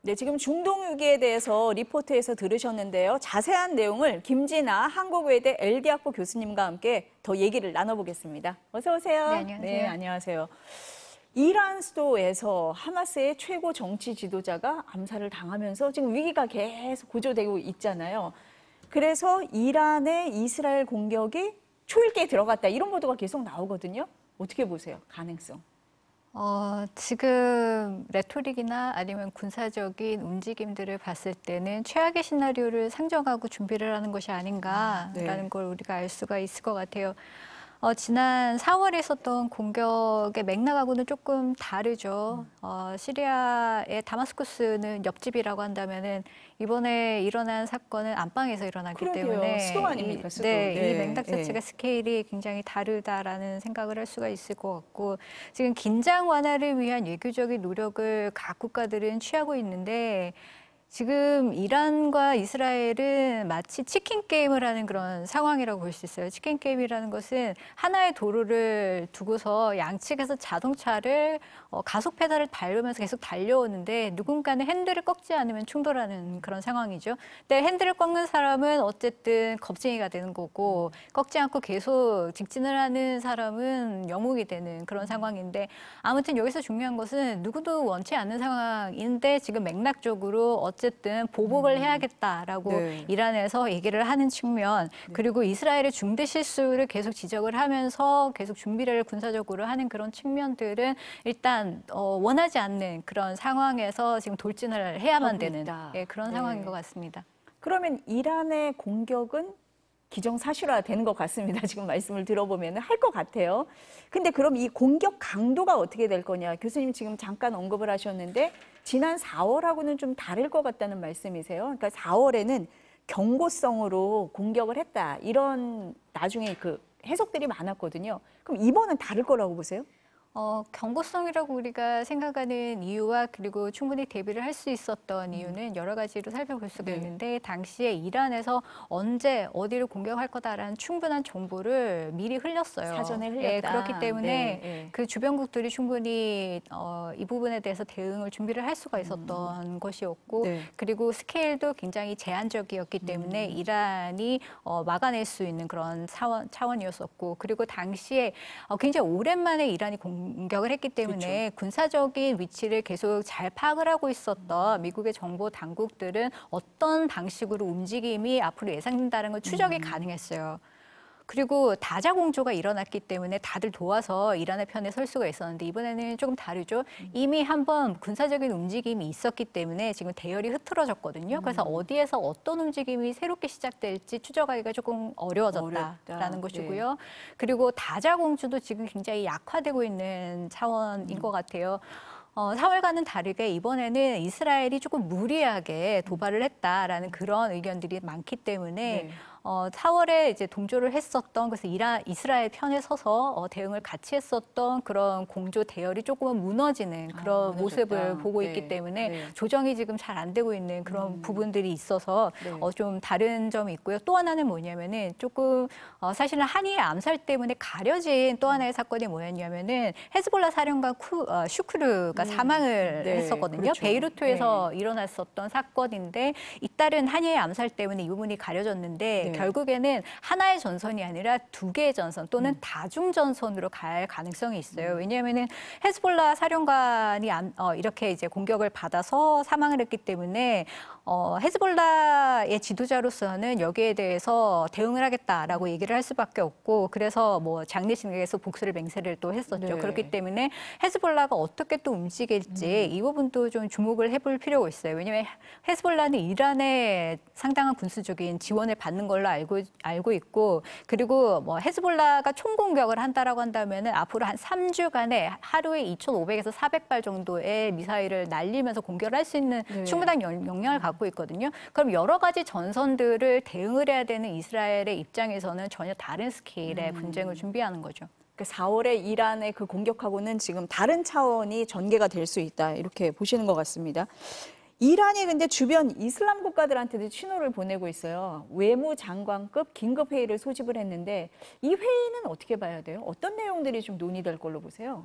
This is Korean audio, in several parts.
네, 지금 중동 위기에 대해서 리포트에서 들으셨는데요. 자세한 내용을 김진아 한국외대 LD학부 교수님과 함께 더 얘기를 나눠보겠습니다. 어서 오세요. 네, 안녕하세요. 네, 안녕하세요. 이란 수도에서 하마스의 최고 정치 지도자가 암살을 당하면서 지금 위기가 계속 고조되고 있잖아요. 그래서 이란의 이스라엘 공격이 초읽기에 들어갔다, 이런 보도가 계속 나오거든요. 어떻게 보세요? 가능성? 지금 레토릭이나 아니면 군사적인 움직임들을 봤을 때는 최악의 시나리오를 상정하고 준비를 하는 것이 아닌가라는 걸 우리가 알 수가 있을 것 같아요. 지난 4월에 있었던 공격의 맥락하고는 조금 다르죠. 시리아의 다마스쿠스는 옆집이라고 한다면은 이번에 일어난 사건은 안방에서 일어났기 때문에 수도 아닙니까? 수도. 이 맥락 자체가 스케일이 굉장히 다르다라는 생각을 할 수가 있을 것 같고, 지금 긴장 완화를 위한 외교적인 노력을 각 국가들은 취하고 있는데, 지금 이란과 이스라엘은 마치 치킨 게임을 하는 그런 상황이라고 볼 수 있어요. 치킨 게임이라는 것은 하나의 도로를 두고서 양측에서 자동차를 가속 페달을 밟으면서 계속 달려오는데 누군가는 핸들을 꺾지 않으면 충돌하는 그런 상황이죠. 근데 핸들을 꺾는 사람은 어쨌든 겁쟁이가 되는 거고, 꺾지 않고 계속 직진을 하는 사람은 영웅이 되는 그런 상황인데, 아무튼 여기서 중요한 것은 누구도 원치 않는 상황인데 지금 맥락적으로 어쨌든 보복을 해야겠다라고 이란에서 얘기를 하는 측면, 그리고 이스라엘의 중대 실수를 계속 지적을 하면서 계속 준비를 군사적으로 하는 그런 측면들은 일단 원하지 않는 그런 상황에서 지금 돌진을 해야만 되는 그런 상황인 것 같습니다. 그러면 이란의 공격은 기정사실화 되는 것 같습니다. 지금 말씀을 들어보면 할 것 같아요. 근데 그럼 이 공격 강도가 어떻게 될 거냐? 교수님 지금 잠깐 언급을 하셨는데 지난 4월하고는 좀 다를 것 같다는 말씀이세요. 그러니까 4월에는 경고성으로 공격을 했다, 이런 나중에 그 해석들이 많았거든요. 그럼 이번은 다를 거라고 보세요? 경고성이라고 우리가 생각하는 이유와 그리고 충분히 대비를 할 수 있었던 이유는 여러 가지로 살펴볼 수가 있는데, 당시에 이란에서 언제 어디를 공격할 거다라는 충분한 정보를 미리 흘렸어요. 사전에 흘렸다. 그렇기 때문에 그 주변국들이 충분히 이 부분에 대해서 대응을 준비를 할 수가 있었던 것이었고, 그리고 스케일도 굉장히 제한적이었기 때문에 이란이 막아낼 수 있는 그런 차원이었었고, 그리고 당시에 굉장히 오랜만에 이란이 공격을 했기 때문에 군사적인 위치를 계속 잘 파악을 하고 있었던 미국의 정보 당국들은 어떤 방식으로 움직임이 앞으로 예상된다는 걸 추적이 가능했어요. 그리고 다자공조가 일어났기 때문에 다들 도와서 이란의 편에 설 수가 있었는데, 이번에는 조금 다르죠. 이미 한번 군사적인 움직임이 있었기 때문에 지금 대열이 흐트러졌거든요. 그래서 어디에서 어떤 움직임이 새롭게 시작될지 추적하기가 조금 어려워졌다라는 것이고요. 그리고 다자공조도 지금 굉장히 약화되고 있는 차원인 것 같아요. 4월과는 다르게 이번에는 이스라엘이 조금 무리하게 도발을 했다라는 그런 의견들이 많기 때문에 4월에 이제 동조를 했었던, 그래서 이스라엘 편에 서서 대응을 같이 했었던 그런 공조 대열이 조금은 무너지는 그런 모습을 보고 있기 때문에 조정이 지금 잘 안 되고 있는 그런 부분들이 있어서 좀 다른 점이 있고요. 또 하나는 뭐냐면은 조금 사실은 한이의 암살 때문에 가려진 또 하나의 사건이 뭐였냐면은 헤즈볼라 사령관 슈크르가 사망을 했었거든요. 그렇죠. 베이루트에서 일어났었던 사건인데, 잇따른 한이의 암살 때문에 이 부분이 가려졌는데 결국에는 하나의 전선이 아니라 두 개의 전선 또는 다중 전선으로 갈 가능성이 있어요. 왜냐하면은 헤즈볼라 사령관이 이렇게 이제 공격을 받아서 사망을 했기 때문에 헤즈볼라의 지도자로서는 여기에 대해서 대응을 하겠다라고 얘기를 할 수밖에 없고, 그래서 뭐 장례식에서 복수를 맹세를 또 했었죠. 그렇기 때문에 헤즈볼라가 어떻게 또 움직일지 이 부분도 좀 주목을 해볼 필요가 있어요. 왜냐하면 헤즈볼라는 이란의 상당한 군수적인 지원을 받는 걸로 알고 있고, 그리고 뭐 헤즈볼라가 총공격을 한다라고 한다면은 앞으로 한 3주간에 하루에 2,500에서 400발 정도의 미사일을 날리면서 공격을 할 수 있는 충분한 역량을 갖고 있거든요. 그럼 여러 가지 전선들을 대응을 해야 되는 이스라엘의 입장에서는 전혀 다른 스케일의 분쟁을 준비하는 거죠. 4월에 이란의 그 공격하고는 지금 다른 차원이 전개가 될 수 있다, 이렇게 보시는 것 같습니다. 이란이 근데 주변 이슬람 국가들한테도 신호를 보내고 있어요. 외무장관급 긴급회의를 소집을 했는데 이 회의는 어떻게 봐야 돼요? 어떤 내용들이 좀 논의될 걸로 보세요?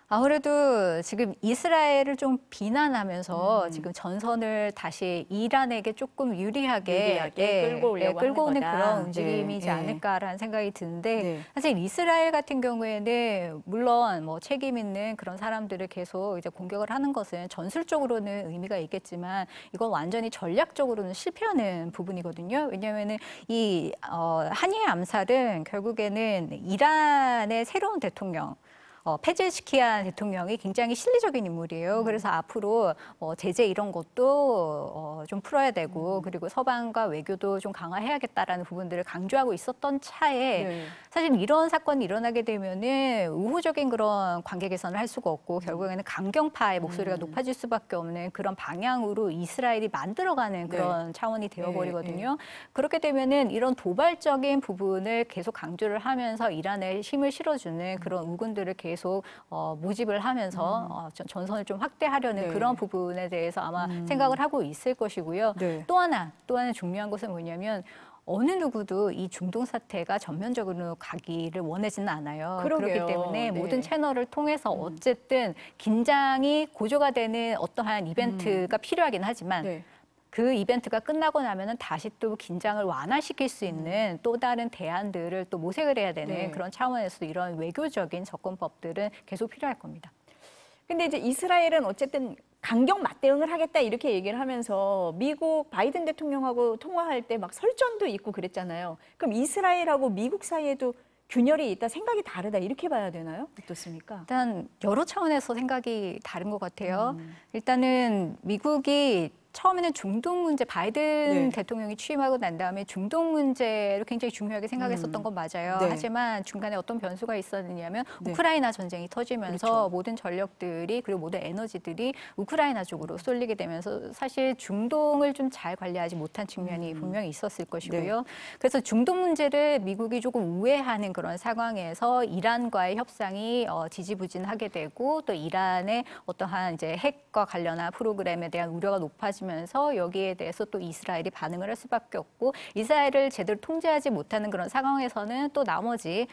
아무래도 지금 이스라엘을 좀 비난하면서 지금 전선을 다시 이란에게 조금 유리하게 끌고 오는 그런 움직임이지 않을까라는 생각이 드는데 사실 이스라엘 같은 경우에는 물론 뭐 책임 있는 그런 사람들을 계속 이제 공격을 하는 것은 전술적으로는 의미가 있겠지만 이건 완전히 전략적으로는 실패하는 부분이거든요. 왜냐하면은 이 한이의 암살은 결국에는 이란의 새로운 대통령 페제시키안 대통령이 굉장히 실리적인 인물이에요. 그래서 앞으로 제재 이런 것도 좀 풀어야 되고 그리고 서방과 외교도 좀 강화해야겠다라는 부분들을 강조하고 있었던 차에 사실 이런 사건이 일어나게 되면은 우호적인 그런 관계 개선을 할 수가 없고 결국에는 강경파의 목소리가 높아질 수밖에 없는 그런 방향으로 이스라엘이 만들어가는 그런 차원이 되어버리거든요. 그렇게 되면은 이런 도발적인 부분을 계속 강조를 하면서 이란에 힘을 실어주는 그런 우군들을 계속 모집을 하면서 전선을 좀 확대하려는 그런 부분에 대해서 아마 생각을 하고 있을 것이고요. 또 하나 중요한 것은 뭐냐면 어느 누구도 이 중동 사태가 전면적으로 가기를 원하지는 않아요. 그렇기 때문에 모든 채널을 통해서 어쨌든 긴장이 고조가 되는 어떠한 이벤트가 필요하긴 하지만 그 이벤트가 끝나고 나면은 다시 또 긴장을 완화시킬 수 있는 또 다른 대안들을 또 모색을 해야 되는 그런 차원에서 이런 외교적인 접근법들은 계속 필요할 겁니다. 근데 이제 이스라엘은 어쨌든 강경 맞대응을 하겠다 이렇게 얘기를 하면서 미국 바이든 대통령하고 통화할 때 막 설전도 있고 그랬잖아요. 그럼 이스라엘하고 미국 사이에도 균열이 있다, 생각이 다르다 이렇게 봐야 되나요? 어떻습니까? 일단 여러 차원에서 생각이 다른 것 같아요. 일단은 미국이 처음에는 중동 문제, 바이든 대통령이 취임하고 난 다음에 중동 문제를 굉장히 중요하게 생각했었던 건 맞아요. 하지만 중간에 어떤 변수가 있었느냐면 우크라이나 전쟁이 터지면서 모든 전력들이 그리고 모든 에너지들이 우크라이나 쪽으로 쏠리게 되면서 사실 중동을 좀 잘 관리하지 못한 측면이 분명히 있었을 것이고요. 그래서 중동 문제를 미국이 조금 우회하는 그런 상황에서 이란과의 협상이 지지부진하게 되고 또 이란의 어떠한 이제 핵과 관련한 프로그램에 대한 우려가 높아지면서 여기에 대해서 또 이스라엘이 반응을 할 수밖에 없고 이스라엘을 제대로 통제하지 못하는 그런 상황에서는 또 나머지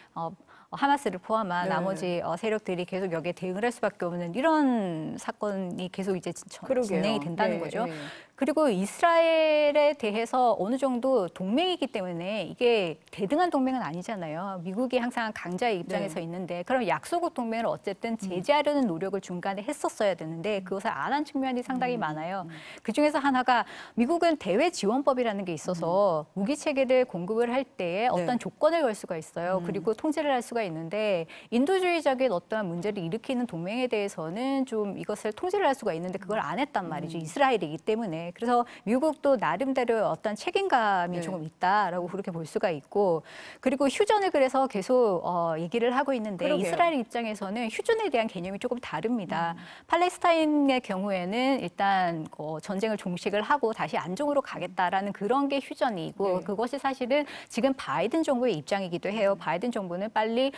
하마스를 포함한 나머지 세력들이 계속 여기에 대응을 할 수밖에 없는 이런 사건이 계속 이제 진행이 된다는 거죠. 그리고 이스라엘에 대해서 어느 정도 동맹이기 때문에 이게 대등한 동맹은 아니잖아요. 미국이 항상 강자의 입장에서 있는데 그럼 약소국 동맹을 어쨌든 제재하려는 노력을 중간에 했었어야 되는데 그것을 안 한 측면이 상당히 많아요. 그중에서 하나가 미국은 대외 지원법이라는 게 있어서 무기 체계를 공급을 할 때에 어떤 조건을 걸 수가 있어요. 그리고 통제를 할 수가 있는데 인도주의적인 어떠한 문제를 일으키는 동맹에 대해서는 좀 이것을 통제를 할 수가 있는데 그걸 안 했단 말이죠. 이스라엘이기 때문에. 그래서 미국도 나름대로 어떤 책임감이 조금 있다라고 그렇게 볼 수가 있고 그리고 휴전을 그래서 계속 얘기를 하고 있는데 이스라엘 입장에서는 휴전에 대한 개념이 조금 다릅니다. 팔레스타인의 경우에는 일단 전쟁을 종식을 하고 다시 안정으로 가겠다라는 그런 게 휴전이고 그것이 사실은 지금 바이든 정부의 입장이기도 해요. 바이든 정부는 빨리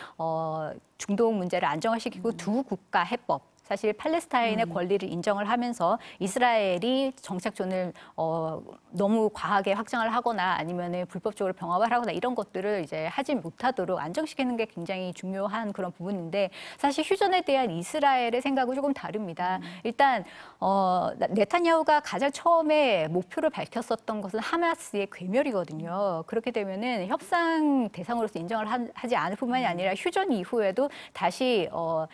중동 문제를 안정화시키고 두 국가 해법 사실 팔레스타인의 권리를 인정을 하면서 이스라엘이 정착존을 너무 과하게 확장을 하거나 아니면은 불법적으로 병합을 하거나 이런 것들을 이제 하지 못하도록 안정시키는 게 굉장히 중요한 그런 부분인데 사실 휴전에 대한 이스라엘의 생각은 조금 다릅니다. 일단 네타냐후가 가장 처음에 목표를 밝혔었던 것은 하마스의 괴멸이거든요. 그렇게 되면은 협상 대상으로서 인정을 하지 않을 뿐만이 아니라 휴전 이후에도 다시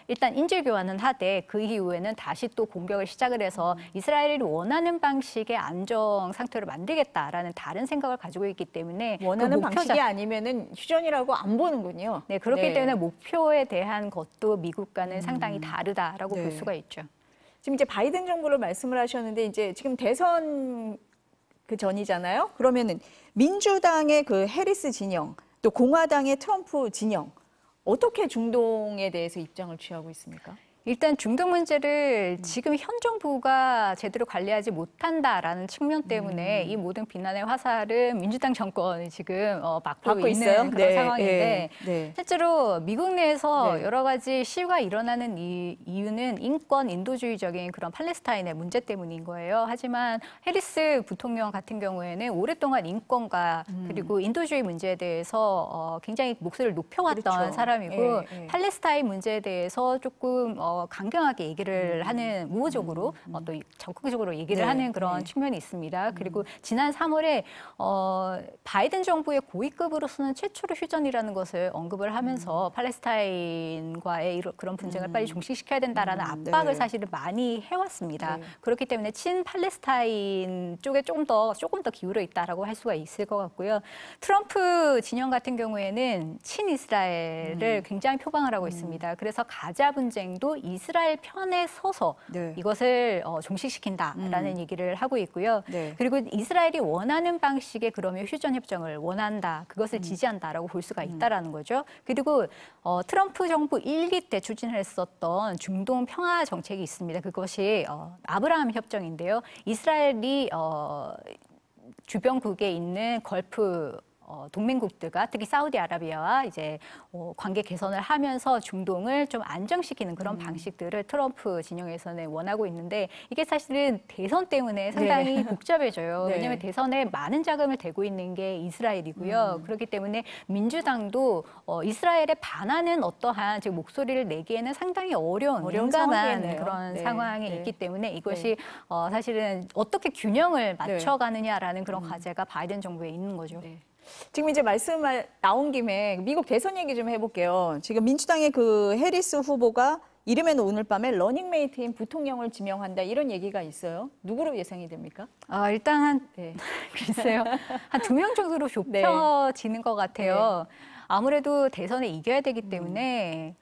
일단 인질 교환은 하되 그 이후에는 다시 또 공격을 시작을 해서 이스라엘이 원하는 방식의 안정 상태를 만들겠다라는 다른 생각을 가지고 있기 때문에 원하는 방식이 아니면은 휴전이라고 안 보는군요. 네, 그렇기 때문에 목표에 대한 것도 미국과는 상당히 다르다라고 볼 수가 있죠. 지금 이제 바이든 정부를 말씀을 하셨는데 이제 지금 대선 그 전이잖아요. 그러면은 민주당의 그 해리스 진영, 또 공화당의 트럼프 진영 어떻게 중동에 대해서 입장을 취하고 있습니까? 일단 중동 문제를 지금 현 정부가 제대로 관리하지 못한다라는 측면 때문에 이 모든 비난의 화살은 민주당 정권이 지금 받고 있는 있어요? 그런 상황인데 실제로 미국 내에서 여러 가지 시위가 일어나는 이유는 인권, 인도주의적인 그런 팔레스타인의 문제 때문인 거예요. 하지만 해리스 부통령 같은 경우에는 오랫동안 인권과 그리고 인도주의 문제에 대해서 굉장히 목소리를 높여왔던 사람이고 팔레스타인 문제에 대해서 조금 강경하게 얘기를 하는 우호적으로 또 적극적으로 얘기를 하는 그런 측면이 있습니다. 그리고 지난 3월에 바이든 정부의 고위급으로서는 최초로 휴전이라는 것을 언급을 하면서 팔레스타인과의 그런 분쟁을 빨리 종식시켜야 된다라는 압박을 사실은 많이 해왔습니다. 그렇기 때문에 친팔레스타인 쪽에 조금 더 기울어 있다라고 할 수가 있을 것 같고요. 트럼프 진영 같은 경우에는 친이스라엘을 굉장히 표방을 하고 있습니다. 그래서 가자 분쟁도 이스라엘 편에 서서 이것을 종식시킨다라는 얘기를 하고 있고요. 그리고 이스라엘이 원하는 방식의 그러면 휴전 협정을 원한다, 그것을 지지한다라고 볼 수가 있다라는 거죠. 그리고 트럼프 정부 1기 때 추진했었던 중동 평화 정책이 있습니다. 그것이 아브라함 협정인데요. 이스라엘이 주변국에 있는 걸프 동맹국들과 특히 사우디아라비아와 이제 관계 개선을 하면서 중동을 좀 안정시키는 그런 방식들을 트럼프 진영에서는 원하고 있는데 이게 사실은 대선 때문에 상당히 복잡해져요. 왜냐하면 대선에 많은 자금을 대고 있는 게 이스라엘이고요. 그렇기 때문에 민주당도 이스라엘에 반하는 어떠한 즉 목소리를 내기에는 상당히 어려운 민감한 그런 상황에 있기 때문에 이것이 사실은 어떻게 균형을 맞춰가느냐라는 그런 과제가 바이든 정부에 있는 거죠. 지금 이제 말씀 나온 김에 미국 대선 얘기 좀 해볼게요. 지금 민주당의 그 해리스 후보가 이르면 오늘 밤에 러닝메이트인 부통령을 지명한다 이런 얘기가 있어요. 누구로 예상이 됩니까? 일단 글쎄요. 한 2명 정도로 좁혀지는 것 같아요. 아무래도 대선에 이겨야 되기 때문에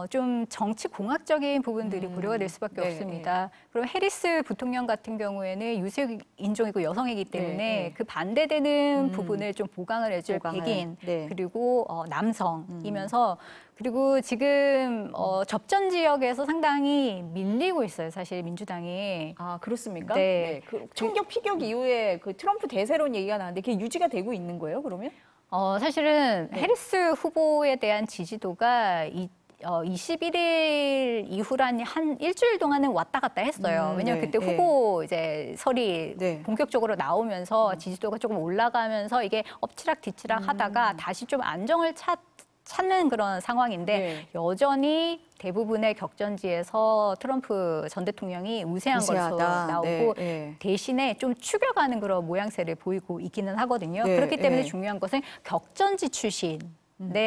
좀 정치 공학적인 부분들이 고려가 될 수밖에 없습니다. 그럼 해리스 부통령 같은 경우에는 유색 인종이고 여성이기 때문에 그 반대되는 부분을 좀 보강을 해줄 백인 그리고 남성이면서 그리고 지금 접전 지역에서 상당히 밀리고 있어요. 사실 민주당이. 아 그렇습니까? 그 총격 피격 이후에 그 트럼프 대세론 얘기가 나왔는데 그게 유지가 되고 있는 거예요? 그러면? 사실은 해리스 후보에 대한 지지도가 21일 이후란 한 일주일 동안은 왔다 갔다 했어요. 왜냐하면 그때 후보 이제 설이 본격적으로 나오면서 지지도가 조금 올라가면서 이게 엎치락 뒤치락 하다가 다시 좀 안정을 찾는 그런 상황인데 여전히 대부분의 격전지에서 트럼프 전 대통령이 우세한 것으로 나오고 대신에 좀 추격하는 그런 모양새를 보이고 있기는 하거든요. 그렇기 때문에 중요한 것은 격전지 출신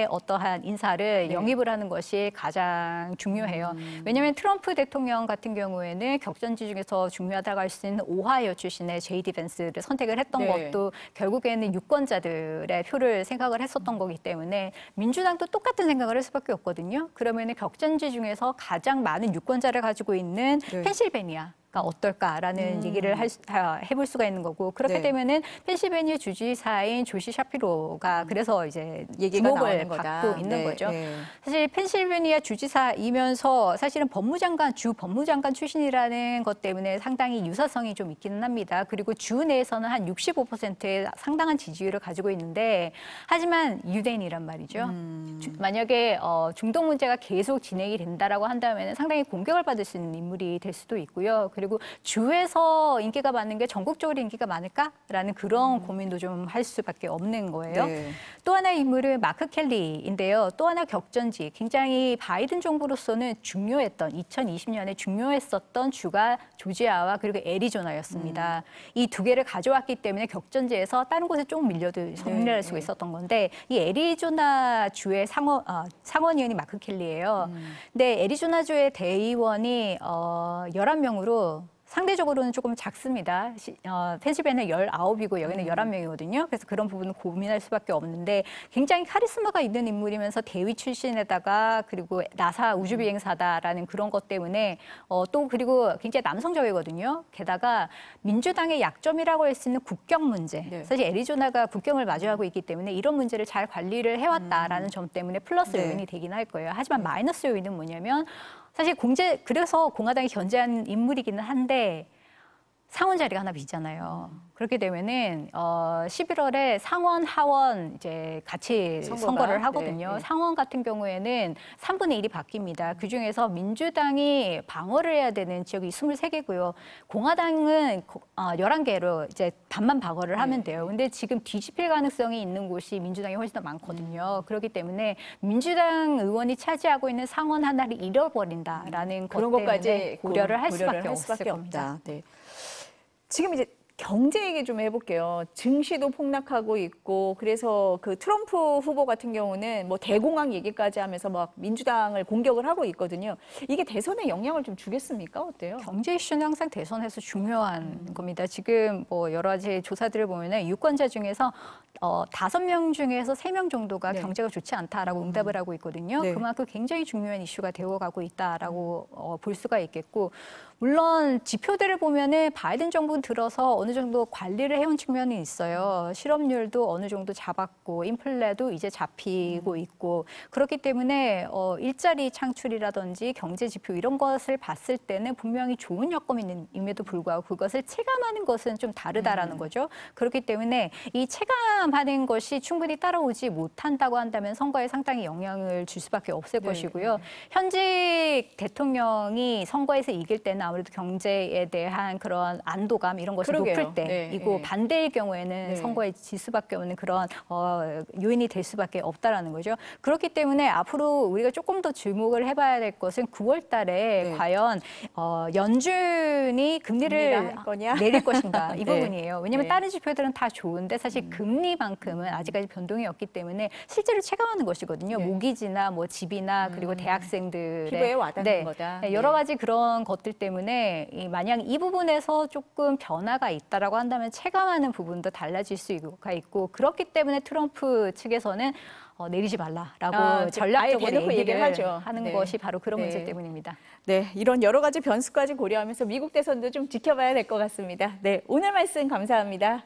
어떠한 인사를 영입을 하는 것이 가장 중요해요. 왜냐하면 트럼프 대통령 같은 경우에는 격전지 중에서 중요하다고 할 수 있는 오하이오 출신의 제이디 벤스를 선택을 했던 것도 결국에는 유권자들의 표를 생각을 했었던 거기 때문에 민주당도 똑같은 생각을 할 수밖에 없거든요. 그러면 격전지 중에서 가장 많은 유권자를 가지고 있는 펜실베니아 가 어떨까라는 얘기를 해볼 수가 있는 거고 그렇기 때문에는 펜실베니아 주지사인 조시 샤피로가 그래서 이제 주목을 받고 있는 거죠. 사실 펜실베니아 주지사이면서 사실은 주 법무장관 출신이라는 것 때문에 상당히 유사성이 좀 있기는 합니다. 그리고 주 내에서는 한 65%의 상당한 지지율을 가지고 있는데 하지만 유대인이란 말이죠. 만약에 중동 문제가 계속 진행이 된다라고 한다면 상당히 공격을 받을 수 있는 인물이 될 수도 있고요. 그리고 주에서 인기가 많은 게 전국적으로 인기가 많을까라는 그런 고민도 좀 할 수밖에 없는 거예요. 또 하나의 인물은 마크 켈리인데요. 또 하나 격전지, 굉장히 바이든 정부로서는 중요했던 2020년에 중요했었던 주가 조지아와 그리고 애리조나였습니다. 이 두 개를 가져왔기 때문에 격전지에서 다른 곳에 조금 밀려도 성리할 수가 있었던 건데 이 애리조나 주의 상원의원이 마크 켈리예요. 근데 애리조나주의 대의원이 11명으로 상대적으로는 조금 작습니다. 펜실베니아 19이고 여기는 11명이거든요. 그래서 그런 부분은 고민할 수밖에 없는데 굉장히 카리스마가 있는 인물이면서 대위 출신에다가 그리고 나사 우주비행사다라는 그런 것 때문에 또 그리고 굉장히 남성적이거든요. 게다가 민주당의 약점이라고 할 수 있는 국경 문제. 사실 애리조나가 국경을 마주하고 있기 때문에 이런 문제를 잘 관리를 해왔다라는 점 때문에 플러스 요인이 되긴 할 거예요. 하지만 마이너스 요인은 뭐냐면 사실 그래서 공화당이 견제한 인물이기는 한데 상원 자리가 하나 비잖아요. 그렇게 되면은 11월에 상원, 하원 이제 같이 선거를 하거든요. 네. 상원 같은 경우에는 3분의 1이 바뀝니다. 그 중에서 민주당이 방어를 해야 되는 지역이 23개고요. 공화당은 11개로 이제 반만 방어를 하면 돼요. 근데 지금 뒤집힐 가능성이 있는 곳이 민주당이 훨씬 더 많거든요. 그렇기 때문에 민주당 의원이 차지하고 있는 상원 하나를 잃어버린다라는 것 때문에 것까지 고려를 할 수밖에 없을 겁니다. 네. 지금 이제 경제 얘기 좀 해볼게요. 증시도 폭락하고 있고, 그래서 그 트럼프 후보 같은 경우는 뭐 대공황 얘기까지 하면서 막 민주당을 공격을 하고 있거든요. 이게 대선에 영향을 좀 주겠습니까? 어때요? 경제 이슈는 항상 대선에서 중요한 겁니다. 지금 뭐 여러 가지 조사들을 보면은 유권자 중에서 5명 중에서 3명 정도가 네. 경제가 좋지 않다라고 응답을 하고 있거든요. 네. 그만큼 굉장히 중요한 이슈가 되어가고 있다라고 볼 수가 있겠고, 물론 지표들을 보면은 바이든 정부 들어서 어느 정도 관리를 해온 측면이 있어요. 실업률도 어느 정도 잡았고 인플레도 이제 잡히고 있고 그렇기 때문에 일자리 창출이라든지 경제 지표 이런 것을 봤을 때는 분명히 좋은 여건임에도 불구하고 그것을 체감하는 것은 좀 다르다라는 거죠. 그렇기 때문에 이 체감하는 것이 충분히 따라오지 못한다고 한다면 선거에 상당히 영향을 줄 수밖에 없을 것이고요. 현직 대통령이 선거에서 이길 때는 아무래도 경제에 대한 그런 안도감 이런 것이 높을 때이고 반대일 경우에는 선거에 질 수밖에 없는 그런 요인이 될 수밖에 없다라는 거죠. 그렇기 때문에 앞으로 우리가 조금 더 주목을 해봐야 될 것은 9월 달에 과연 연준이 금리를 내릴 것인가 이 부분이에요. 왜냐하면 다른 지표들은 다 좋은데 사실 금리만큼은 아직까지 변동이 없기 때문에 실제로 체감하는 것이거든요. 모기지나 뭐 집이나 그리고 대학생들의 피부에 와닿는 거다. 여러 가지 그런 것들 때문에 만약 이 부분에서 조금 변화가 있다라고 한다면 체감하는 부분도 달라질 수가 있고 그렇기 때문에 트럼프 측에서는 내리지 말라라고 전략적으로 얘기를 하는 것이 바로 그런 문제 때문입니다. 네, 이런 여러 가지 변수까지 고려하면서 미국 대선도 좀 지켜봐야 될 것 같습니다. 네, 오늘 말씀 감사합니다.